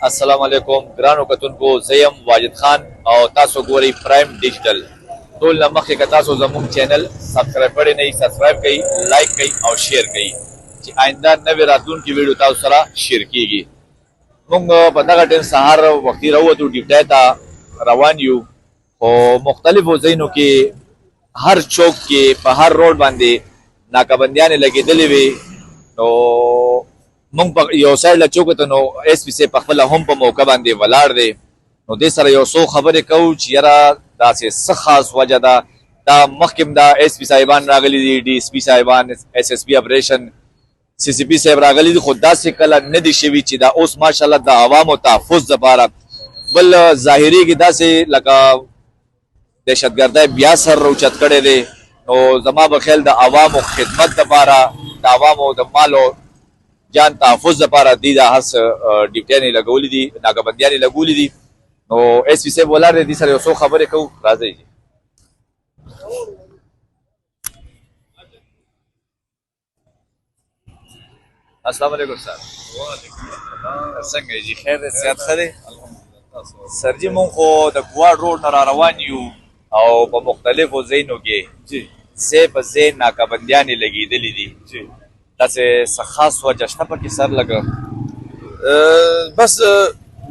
السلام علیکم ګرانو کتونکو زیم واجد خان او تاسو ګورئ پرایم ډیجیټل ټول نه مخکې که تاسو زموږ چینل سبسکرایب کړی نه وي سبسکرایب کړئ لایک کړئ او شیر کړئ چې آینده نوې راتلونکي ویډیو تاسو سره شیر کیږي. موږ په دغه ټیم سهار وختي راووتو ډیوټۍ ته روان یو خو مختلفو ځایونو کې هر چوک کې په هر روډ باندې ناکهبندیانې لګېدلې وې نو مونږ په یو سایډ له چوکو ته نو ایس پي صاحب پخپله هم په موقع باندې ولاړ دی نو دې سره یو څو خبرې کوو چې یاره داسې څه خاص وجه ده دا مخکې هم دا ایس پي صاحبان راغلي دي ډي ایس پي صاحبان ایس ایس پي اپریشن سی سی پي صاحب راغلي دي خو داسې کله نه دي شوي چې دا اوس ماشاءالله د عوامو تحفظ دپاره بل ظاهرېږي داسې لکه دهشتګردۍ بیا سر راوچت کړی دی نو زما په خیال د عوامو خدمت دپاره د عوامو د مالو جان تحفظ دپاره دوی دا هر څه ډیوټیانې لګولي دي ناکهبندیانې لګولي دي نو ایس پي صاحب ولاړ دی دې سره یو څو خبرې کوو راځئ. السلام علیکم سر. څنګه یې جي خیر دی صحت ښه دی؟ سر جي مونږ خو د ګواډ روډ نه را روان یو او په مختلفو ځایونو کې ځای په ځای ناکهبندیانې لګېدلې دي داسې څه خاص وجه شته پکې سر لږه؟ بس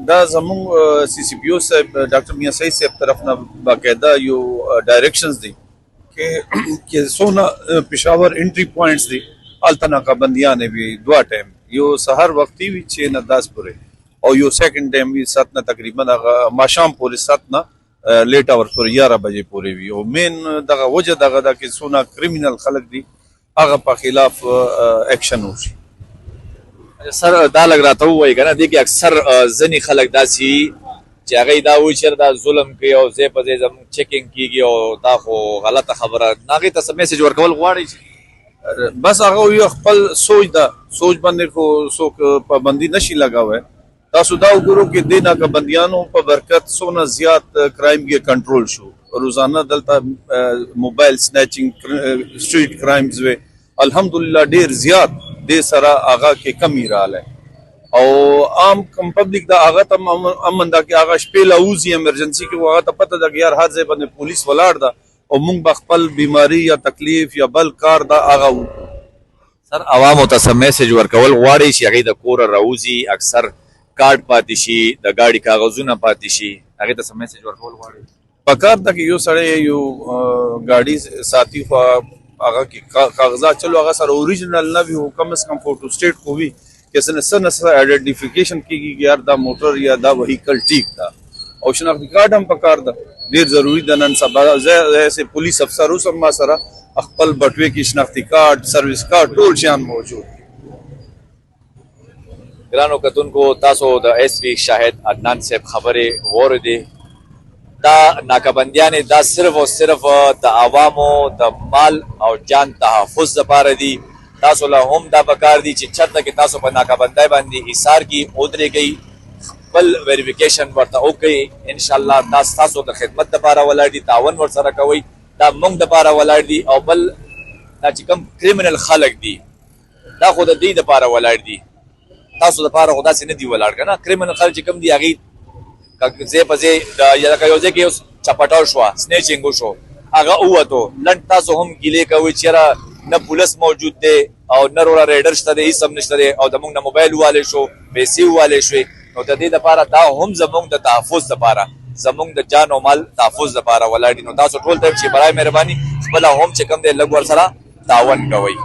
دا زموږ سی سی پی او صاحب ډاکټر میاں سعید صاحب طرف نه باقاعده یو ډایریکشنز دي چې څونه پېښور انټري پوینټس دي هلته ناکهبندیانې وي دوه ټایم یو سهار وختي وي 6 نه 10 پورې او یو سیکنډ ټایم وي 7 نه تقریبا هغه ماښام پورې 7 نه لیټ اورس پورې 11 بجې پورې وي او مین دغه وجه دغه ده چې څونه کریمینل خلک دي هغه په خلاف اکشن وشي. سر دا لږ راته ووایي که نه دې کې اکثر ځینې خلک داسې چې هغوی دا وایي چې دا ظلم کوي او ځای په ځای زموږ چیکینګ کېږي او دا خو غلطه خبره نه هغوی ته څه میسج ورکول غواړئ؟ بس هغه یو خپل سوچ ده سوچ باندې خو څوک پابندي نشي لګوی. تاسو دا وګورو چې دې ناکهبندیانو په برکت څونه زیات کرایم کې کنټرول شو روزانه دلته موبایل سنیچنګ سټریټ کرایمز وی الحمدلله ډیر زیات دې سره هغه کې کمی راغلی او عام کم پبلک دا هغه ته امن ده چې هغه شپې له وځي ایمرجنسي کې هغه ته پته ده چې یار هر ځای باندې پولیس ولاړ ده او موږ به خپل بیماري یا تکلیف یا بل کار دا هغه وکړو. سر عوامو ته څه میسج ورکول غواړئ چې هغوی د کوره راوځي اکثر کارډ پاتې شي د ګاډي کاغذونه پاتې شي هغې ته څه میسج ورکول غواړئ؟ پکار ده چې یو سړی یو ګاډي ساتي خو هغه کې کاغذات چلو هغه سره اوریجنل نه وي او کم از کم فوټو سټیټ خو وي چې څه نه څه آیډنټیفیکیشن کېږي چې یار دا موټر یا دا وهیکل ټیک ده او شناختی کارډ هم پکار ده ډېر ضروري ده. نن سبا ایسے پولیس افسر اوس هم ما سره خپل بټوې کې شناختی کارډ سروس کارډ ټول شیان موجود. ګرانو کتونکو تاسو د ایس پي شاهد عدنان صاحب خبرې واورېدې دا ناکهبندیانې دا صرف او صرف د عوامو د مال او جان تحفظ دپاره دي. تاسو له هم دا پکار دي چې چېرته کې تاسو په ناکهبندۍ باندې ایثار کې ودرېږئ خپل ویریفیکیشن ورته وکړئ انشاءالله دا ستاسو د خدمت دپاره ولاړ دي تعاون ورسره کوئ دا موږ دپاره ولاړ دي او بل دا چې کوم کریمینل خلک دي دا خو د دوی دپاره ولاړ دي تاسو دپاره خو داسې نه دي ولاړ که نه کریمینل خلک چې کوم دي هغوی ځای په ځای لکه یو ځای کې یو چپټاو شوه سنیچینګ وشو هغه ووتو لنډ تاسو هم ګیلې کوئ چې یاره نه پولیس موجود دی او نه روره ریډر شته دی هېڅ هم نشته دی او زموږ نه موبایل ووالی شو پیسې ووالی شوې نو د دې دپاره دا هم زموږ د تحفظ دپاره زموږ د جان او مال تحفظ دپاره ولاړ دي نو تاسو ټول ته چې برای مهرباني خپله هم چې کوم دی لږ ورسره تعاون کوئ.